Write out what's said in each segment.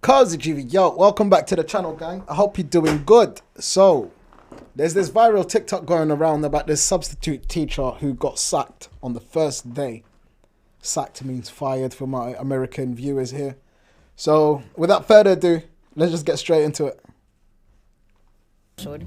Kazi GV, yo, welcome back to the channel, gang. I hope you're doing good. So, there's this viral TikTok going around about this substitute teacher who got sacked on the first day. Sacked means fired for my American viewers here. So, without further ado, let's just get straight into it. Shorty.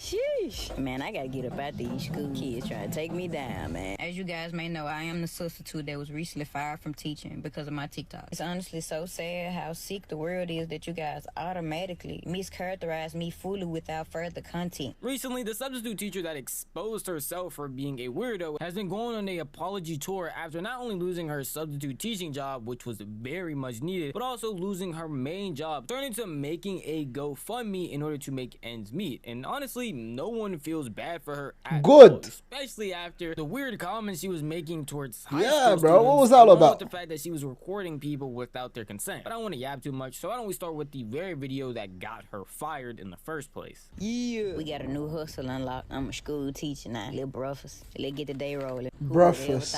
Sheesh. Man, I gotta get up out these school kids trying to take me down, man. As you guys may know, I am the substitute that was recently fired from teaching because of my TikTok. It's honestly so sad how sick the world is that you guys automatically mischaracterize me fully without further content. Recently, the substitute teacher that exposed herself for being a weirdo has been going on an apology tour after not only losing her substitute teaching job, which was very much needed, but also losing her main job, turning to making a GoFundMe in order to make ends meet. And honestly, no one feels bad for her at all, especially after the weird comments she was making towards high school bro, what was that all about? The fact that she was recording people without their consent. But I don't want to yap too much, so why don't we start with the very video that got her fired in the first place. Yeah. We got a new hustle unlocked. I'm a school teacher now. Little breakfast. Let's get the day rolling. Breakfast.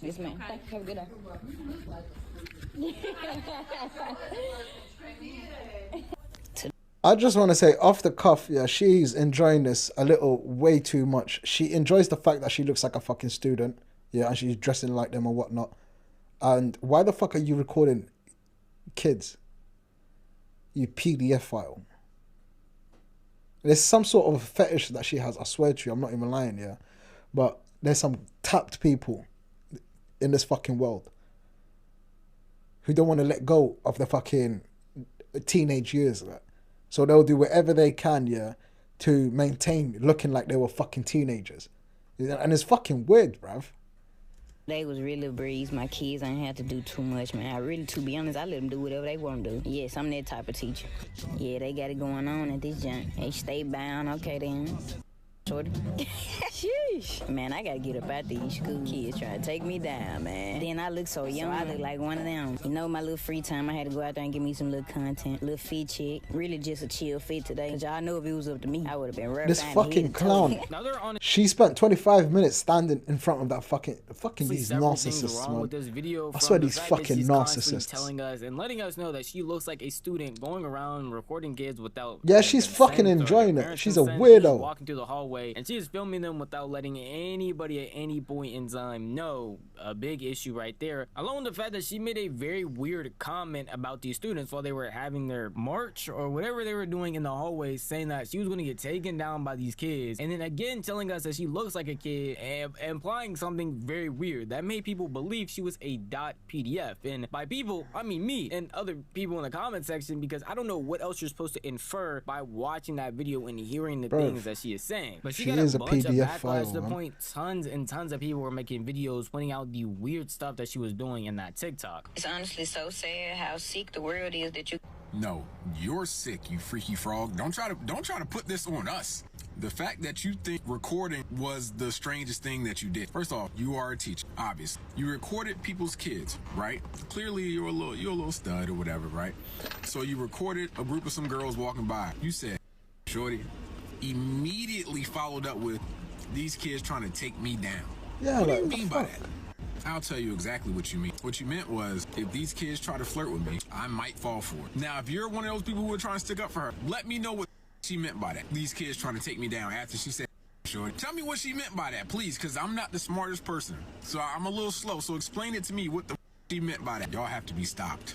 Yes, ma'am. Have a good day. I just want to say off the cuff, yeah, she's enjoying this a little way too much. She enjoys the fact that she looks like a fucking student, yeah, and she's dressing like them or whatnot. And why the fuck are you recording kids? You PDF file. There's some sort of fetish that she has, I swear to you, I'm not even lying, yeah. But there's some tapped people in this fucking world who don't want to let go of the fucking teenage years, right? So they'll do whatever they can, yeah, to maintain looking like they were fucking teenagers. And it's fucking weird, bruv. They was really a breeze. My kids ain't had to do too much, man. I really, to be honest, I let them do whatever they want to do. Yes, I'm that type of teacher. Yeah, they got it going on at this junk. They stay bound, okay then. Shorty. Sheesh. Man, I gotta get up out these school kids trying to take me down, man. Then I look so young, I look like one of them. You know, my little free time, I had to go out there and give me some little content, little fit check. Really just a chill fit today. Cause y'all know if it was up to me, I would have been rough. This fucking clown. She spent 25 minutes standing in front of that fucking these narcissists, man. This video I swear these fucking narcissists. Telling us and letting us know that she looks like a student going around recording kids without. Yeah, she's fucking enjoying it. She's a weirdo. Walking through the hallway. And she is filming them without letting anybody at any point in time know. A big issue right there. Along with the fact that she made a very weird comment about these students while they were having their march or whatever they were doing in the hallway, saying that she was going to get taken down by these kids. And then again telling us that she looks like a kid and implying something very weird that made people believe she was a .pdf. And by people, I mean me and other people in the comment section, because I don't know what else you're supposed to infer by watching that video and hearing the things that she is saying. But she got a bunch of backlash to the point tons and tons of people were making videos pointing out the weird stuff that she was doing in that TikTok. It's honestly so sad how sick the world is that you... No, you're sick, you freaky frog. Don't try to put this on us. The fact that you think recording was the strangest thing that you did. First off, you are a teacher, obviously. You recorded people's kids, right? Clearly you're a little stud or whatever, right? So you recorded a group of some girls walking by. You said, shorty, immediately followed up with these kids trying to take me down. Yeah, what do you mean by that? I'll tell you exactly what you mean. What you meant was, if these kids try to flirt with me, I might fall for it. Now, if you're one of those people who are trying to stick up for her, let me know what she meant by that. These kids trying to take me down after she said, shorty. Tell me what she meant by that, please, because I'm not the smartest person. So I'm a little slow, so explain it to me what the she meant by that. Y'all have to be stopped.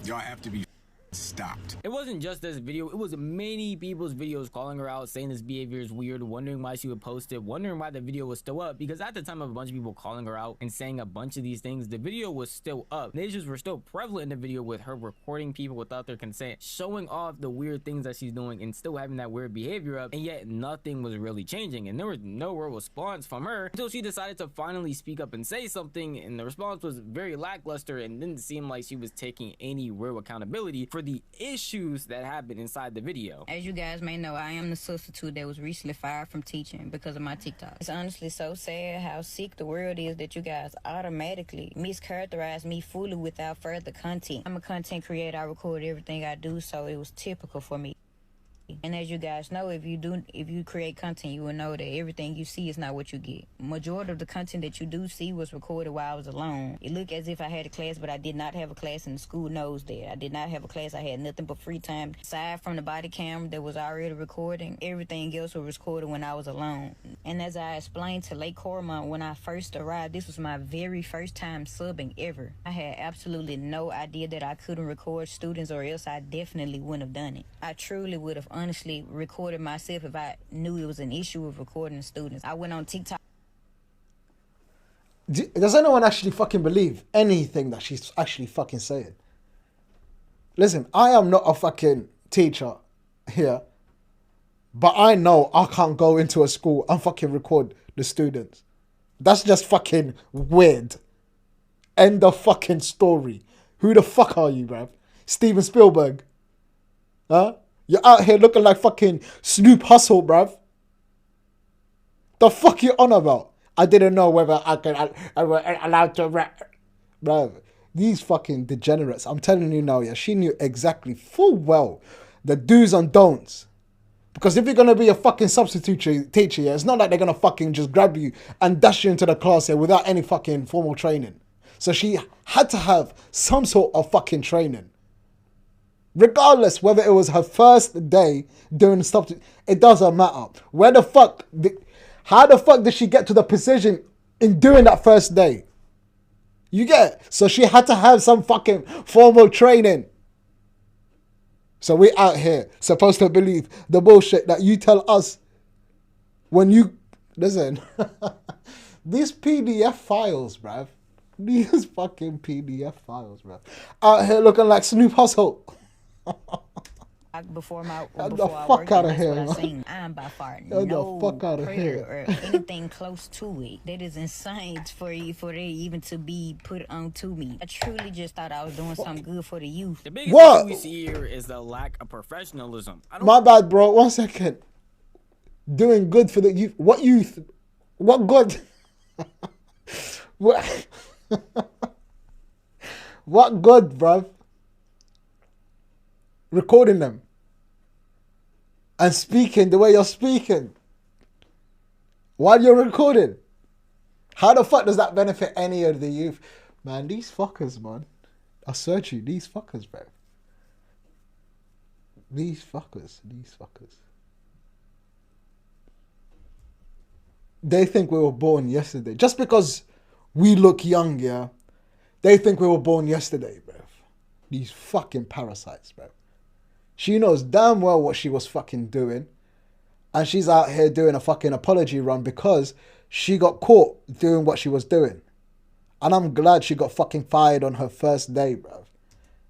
Y'all have to be stopped. It wasn't just this video, it was many people's videos calling her out, saying this behavior is weird, wondering why she would post it, wondering why the video was still up, because at the time of a bunch of people calling her out and saying a bunch of these things, the video was still up. The issues were still prevalent in the video with her recording people without their consent, showing off the weird things that she's doing and still having that weird behavior up, and yet nothing was really changing, and there was no real response from her until she decided to finally speak up and say something, and the response was very lackluster and didn't seem like she was taking any real accountability for the issues that happened inside the video. As you guys may know, I am the substitute that was recently fired from teaching because of my TikTok. It's honestly so sad how sick the world is that you guys automatically mischaracterize me fully without further content. I'm a content creator. I record everything I do, so it was typical for me reality. And as you guys know, if you create content, you will know that everything you see is not what you get. Majority of the content that you do see was recorded while I was alone. It looked as if I had a class, but I did not have a class, and the school knows that. I did not have a class. I had nothing but free time. Aside from the body camera that was already recording, everything else was recorded when I was alone. And as I explained to Lake Cormont when I first arrived, this was my very first time subbing ever. I had absolutely no idea that I couldn't record students, or else I definitely wouldn't have done it. I truly would have honestly recorded myself if I knew it was an issue with recording students. I went on TikTok. Does anyone actually fucking believe anything that she's actually fucking saying? Listen, I am not a fucking teacher here, but I know I can't go into a school and fucking record the students. That's just fucking weird. End of fucking story. Who the fuck are you, bruv? Steven Spielberg? Huh? You're out here looking like fucking Snoop Hustle, bruv. The fuck you on about? I didn't know whether I was allowed to rap. Bruv, these fucking degenerates, I'm telling you now, yeah, she knew exactly full well the do's and don'ts. Because if you're going to be a fucking substitute teacher, yeah, it's not like they're going to fucking just grab you and dash you into the class here without any fucking formal training. So she had to have some sort of fucking training. Regardless whether it was her first day doing stuff, it doesn't matter. How the fuck did she get to the position in doing that first day? You get it? So she had to have some fucking formal training. So we out here supposed to believe the bullshit that you tell us when you... Listen. These PDF files, bruv. These fucking PDF files, bruv. Out here looking like Snoop Hustle. Before I fuck out of here, man. I'm by far Get no the fuck out of here. or anything close to it. That is insane for it even to be put on to me. I truly just thought I was doing something good for the youth. The biggest issue we see here is the lack of professionalism. My bad, bro. 1 second. Doing good for the youth. What youth? What good? What? What good, bruv? Recording them and speaking the way you're speaking while you're recording. How the fuck does that benefit any of the youth? Man, these fuckers, man. I swear to you, these fuckers, bro. These fuckers. They think we were born yesterday. Just because we look young, yeah, they think we were born yesterday, bro. These fucking parasites, bro. She knows damn well what she was fucking doing. And she's out here doing a fucking apology run because she got caught doing what she was doing. And I'm glad she got fucking fired on her first day, bro.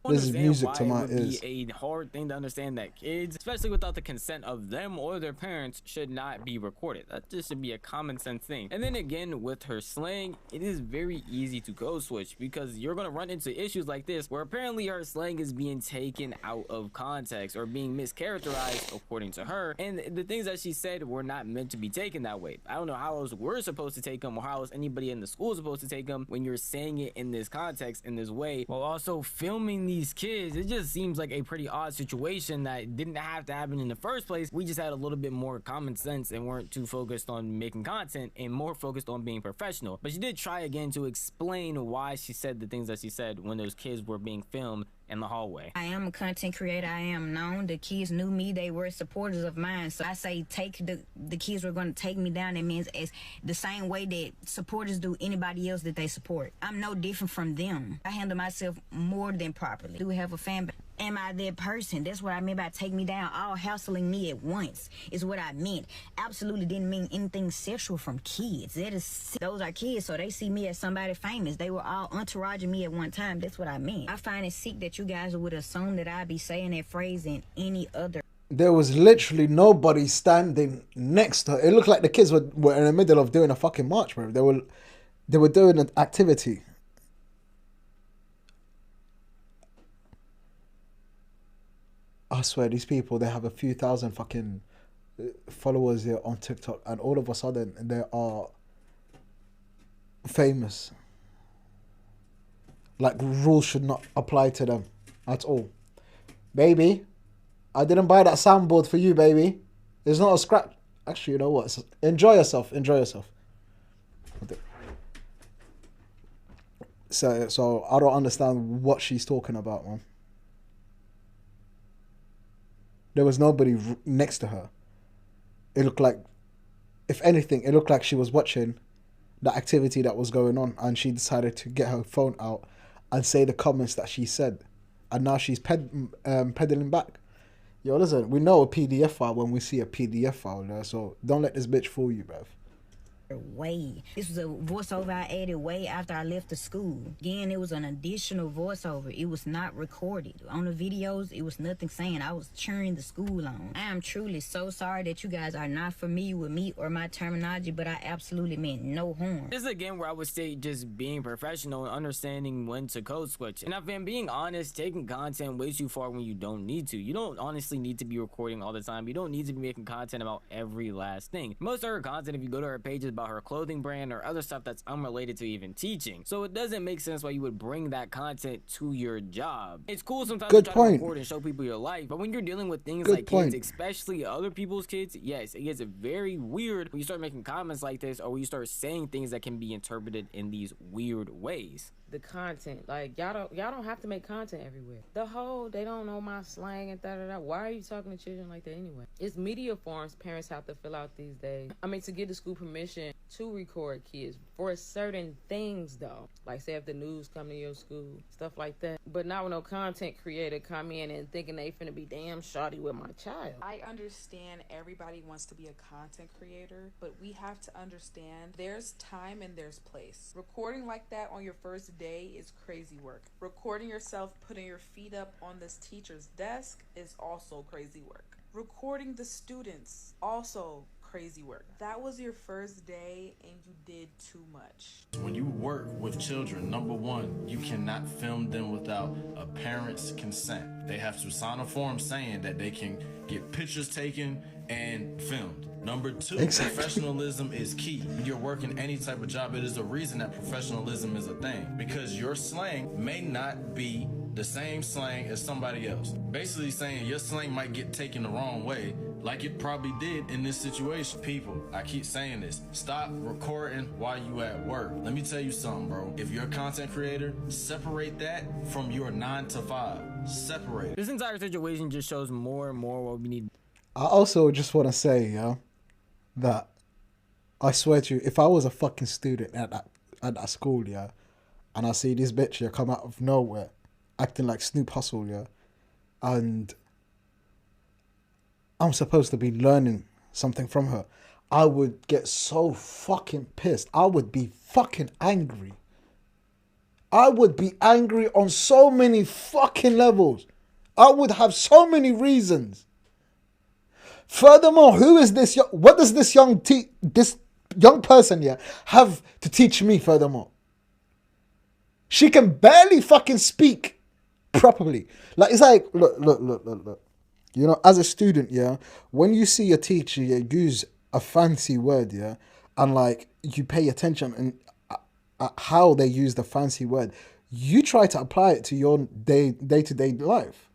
This is music to my ears. It would be a hard thing to understand that kids, especially without the consent of them or their parents, should not be recorded. That just should be a common sense thing. And then again, with her slang, it is very easy to code switch because you're going to run into issues like this where apparently her slang is being taken out of context or being mischaracterized according to her. And the things that she said were not meant to be taken that way. I don't know how else we're supposed to take them or how else anybody in the school is supposed to take them when you're saying it in this context, in this way, while also filming these kids. It just seems like a pretty odd situation that didn't have to happen in the first place. We just had a little bit more common sense and weren't too focused on making content and more focused on being professional. But she did try again to explain why she said the things that she said when those kids were being filmed in the hallway. I am a content creator. I am known. The kids knew me. They were supporters of mine. So I say the kids were going to take me down. That means as the same way that supporters do anybody else that they support. I'm no different from them. I handle myself more than properly. Do we have a fan base? Am I that person? That's what I meant by take me down. All hassling me at once is what I meant. Absolutely didn't mean anything sexual from kids. Those are kids, so they see me as somebody famous. They were all entouraging me at one time. That's what I meant. I find it sick that you guys would assume that I'd be saying that phrase in any other. There was literally nobody standing next to her. It looked like the kids were in the middle of doing a fucking march, bro. They were doing an activity. I swear, these people, they have a few thousand fucking followers here on TikTok, and all of a sudden, they are famous. Like, rules should not apply to them at all. Baby, I didn't buy that soundboard for you, baby. It's not a scratch. Actually, you know what? Enjoy yourself. Enjoy yourself. So I don't understand what she's talking about, man. There was nobody next to her. It looked like, if anything, it looked like she was watching the activity that was going on, and she decided to get her phone out and say the comments that she said, and now she's peddling back. Yo, listen, we know a PDF file when we see a PDF file there, so don't let this bitch fool you, bruv. Way. This was a voiceover I added way after I left the school. Again, it was an additional voiceover. It was not recorded. On the videos, it was nothing saying I was cheering the school on. I am truly so sorry that you guys are not familiar with me or my terminology, but I absolutely meant no harm. This is again where I would say just being professional and understanding when to code switch. And if I'm being honest, taking content way too far when you don't need to. You don't honestly need to be recording all the time. You don't need to be making content about every last thing. Most of her content, if you go to her pages, about her clothing brand or other stuff that's unrelated to even teaching. So it doesn't make sense why you would bring that content to your job. It's cool sometimes to try to record and show people your life, but when you're dealing with things like kids, especially other people's kids, yes, it gets very weird when you start making comments like this, or when you start saying things that can be interpreted in these weird ways. The content, like y'all don't have to make content everywhere. The whole they don't know my slang and da. Why are you talking to children like that anyway? It's media forms parents have to fill out these days. I mean, to give the school permission to record kids for certain things though, like say if the news come to your school, stuff like that. But not when no content creator come in and thinking they finna be damn shawty with my child. I understand everybody wants to be a content creator, but we have to understand there's time and there's place. Recording like that on your first day is crazy work. Recording yourself putting your feet up on this teacher's desk is also crazy work. Recording the students, also crazy work. That was your first day and you did too much. When you work with children, number one, you cannot film them without a parent's consent. They have to sign a form saying that they can get pictures taken and filmed. Number two, professionalism is key. When you're working any type of job, it is a reason that professionalism is a thing, because your slang may not be the same slang as somebody else. Basically saying your slang might get taken the wrong way, like it probably did in this situation. People, I keep saying this, stop recording while you at work. Let me tell you something, bro. If you're a content creator, separate that from your 9 to 5. Separate it. This entire situation just shows more and more what we need. I also just want to say, yeah, that I swear to you, if I was a fucking student at that school, yeah, and I see this bitch here come out of nowhere acting like Snoop Hustle, yeah, and I'm supposed to be learning something from her, I would get so fucking pissed. I would be fucking angry. I would be angry on so many fucking levels. I would have so many reasons. Furthermore, who is this? What does this young person here have to teach me? Furthermore, she can barely fucking speak properly. Like, it's like, look. You know, as a student, yeah, when you see a teacher use a fancy word, yeah, and like you pay attention and how they use the fancy word, you try to apply it to your day-to-day life.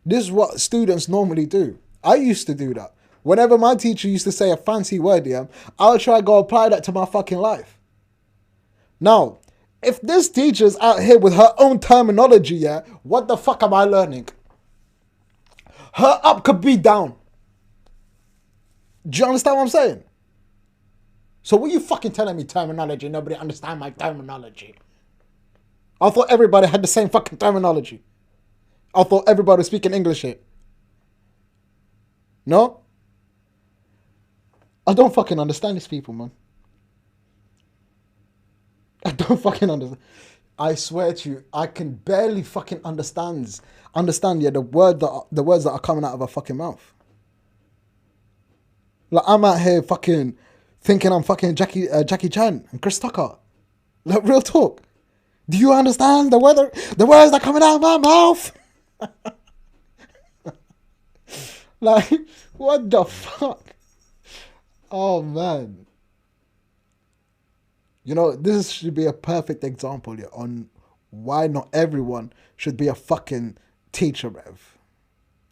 This is what students normally do. I used to do that. Whenever my teacher used to say a fancy word, yeah, I'll try to go apply that to my fucking life. Now, if this teacher's out here with her own terminology, yeah, what the fuck am I learning? Her up could be down. Do you understand what I'm saying? So what are you fucking telling me terminology? Nobody understand my terminology. I thought everybody had the same fucking terminology. I thought everybody was speaking English here. No? I don't fucking understand these people, man. I don't fucking understand. I swear to you, I can barely fucking understand the words that are coming out of her fucking mouth. Like, I'm out here fucking thinking I'm fucking Jackie Chan and Chris Tucker. Like, real talk. Do you understand the words that are coming out of my mouth? Like, what the fuck? Oh, man. You know, this should be a perfect example on why not everyone should be a fucking teacher, bruv.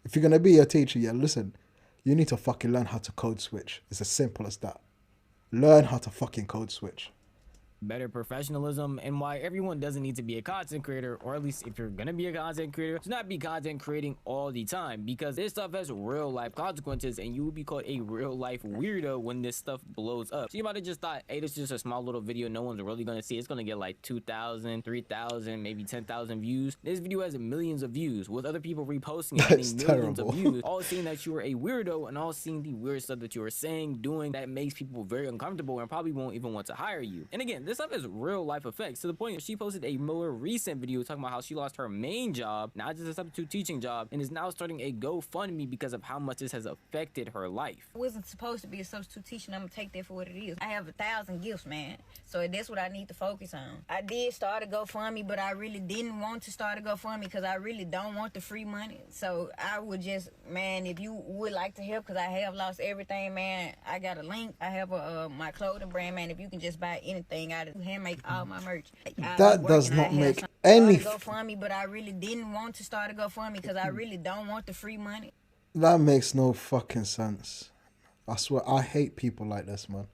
If you're gonna be a teacher, yeah, listen, you need to fucking learn how to code switch. It's as simple as that. Learn how to fucking code switch. Better professionalism, and why everyone doesn't need to be a content creator, or at least if you're gonna be a content creator, do not be content creating all the time, because this stuff has real life consequences and you will be called a real life weirdo when this stuff blows up. So you might have just thought, hey, this is just a small little video, no one's really gonna see it. It's gonna get like 2,000, 3,000, maybe 10,000 views. This video has millions of views with other people reposting it, That's getting millions terrible. of views, all seeing that you are a weirdo and all seeing the weird stuff that you are saying, doing, that makes people very uncomfortable and probably won't even want to hire you. And again, this stuff has real life effects, to the point that she posted a more recent video talking about how she lost her main job, not just a substitute teaching job, and is now starting a GoFundMe because of how much this has affected her life. I wasn't supposed to be a substitute teacher, and I'm gonna take that for what it is. I have 1,000 gifts, man. So that's what I need to focus on. I did start a GoFundMe, but I really didn't want to start a GoFundMe because I really don't want the free money. So I would just, man, if you would like to help, because I have lost everything, man, I got a link. I have my clothing brand, man. If you can just buy anything out of hand, make all my merch. That does not make any. GoFundMe, but I really didn't want to start a GoFundMe because I really don't want the free money. That makes no fucking sense. I swear, I hate people like this, man.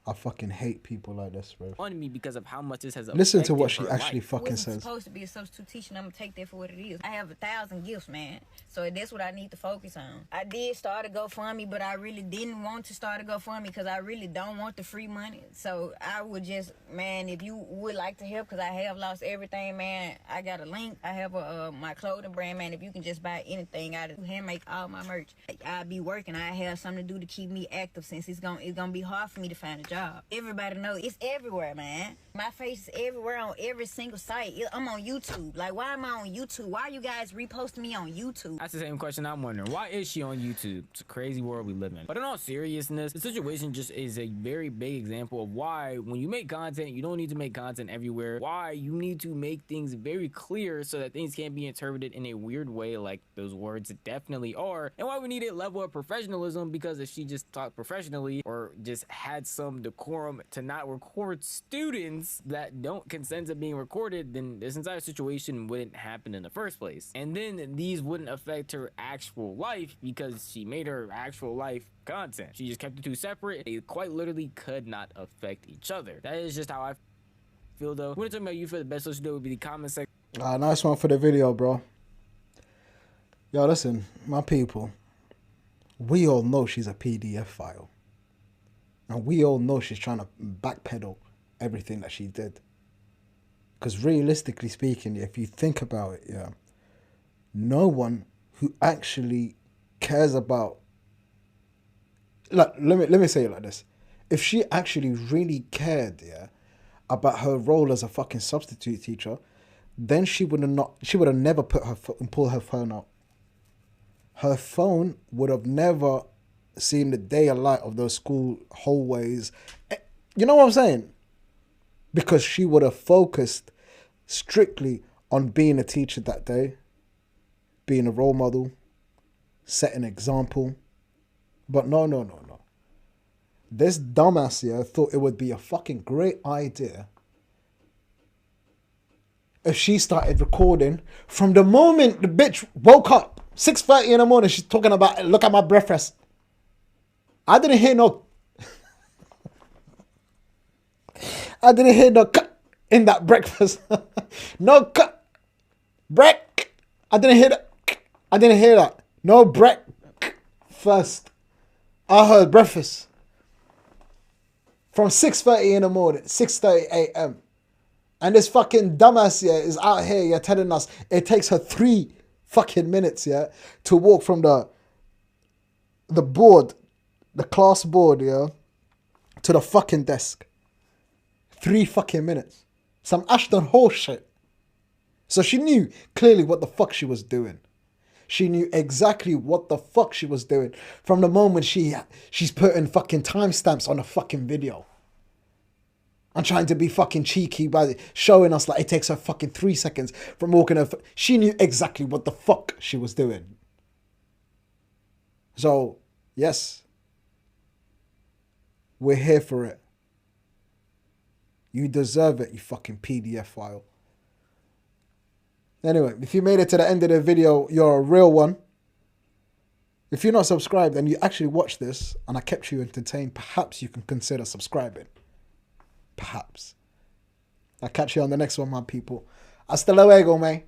I fucking hate people like this, bro. On me because of how much this has Listen to what she affected her actually life. fucking I wasn't says. supposed to be a substitute teacher, and I'm gonna take that for what it is. I have 1,000 gifts, man. So that's what I need to focus on. I did start a GoFundMe, but I really didn't want to start a GoFundMe because I really don't want the free money. So I would just, man, if you would like to help, because I have lost everything, man, I got a link. I have my clothing brand, man. If you can just buy anything out of hand, make all my merch. I'll be working. I have something to do to keep me active, since it's gonna be hard for me to find a job. Everybody know it's everywhere, man. My face is everywhere on every single site. I'm on YouTube. Like, why am I on YouTube? Why are you guys reposting me on YouTube? That's the same question I'm wondering. Why is she on YouTube? It's a crazy world we live in. But in all seriousness, the situation just is a very big example of why when you make content, you don't need to make content everywhere. Why you need to make things very clear so that things can't be interpreted in a weird way like those words definitely are. And why we need a level of professionalism, because if she just talked professionally or just had some decorum to not record students that don't consent to being recorded, then this entire situation wouldn't happen in the first place. And then these wouldn't affect her actual life because she made her actual life content. She just kept the two separate. They quite literally could not affect each other. That is just how I feel, though. When it's talking about you, for the best social do would be the comment section. Nice one for the video, bro. Yo, listen, my people. We all know she's a PDF file. And we all know she's trying to backpedal everything that she did. Because realistically speaking, if you think about it, yeah, no one who actually cares about... Like, let me say it like this. If she actually really cared, yeah, about her role as a fucking substitute teacher, then she would have never pulled her phone out. Her phone would have never seen the day of light of those school hallways. You know what I'm saying? Because she would have focused strictly on being a teacher that day, being a role model, setting an example. But no. This dumbass here thought it would be a fucking great idea if she started recording from the moment the bitch woke up, 6:30 in the morning. She's talking about, look at my breakfast. I didn't hear no cut in that breakfast. No cut. Break. I didn't hear that. No break. First, I heard breakfast. From 6:30 in the morning, 6:30 a.m. And this fucking dumbass, yeah, is out here, yeah, telling us it takes her 3 fucking minutes, yeah, to walk from the board, the class board, yeah, to the fucking desk. 3 fucking minutes. Some Ashton Hall shit. So she knew clearly what the fuck she was doing. She knew exactly what the fuck she was doing from the moment she's putting fucking timestamps on a fucking video. And trying to be fucking cheeky by showing us like it takes her fucking 3 seconds from walking her. She knew exactly what the fuck she was doing. So, yes. We're here for it. You deserve it, you fucking PDF file. Anyway, if you made it to the end of the video, you're a real one. If you're not subscribed and you actually watch this and I kept you entertained, perhaps you can consider subscribing. Perhaps. I'll catch you on the next one, my people. Hasta luego, man.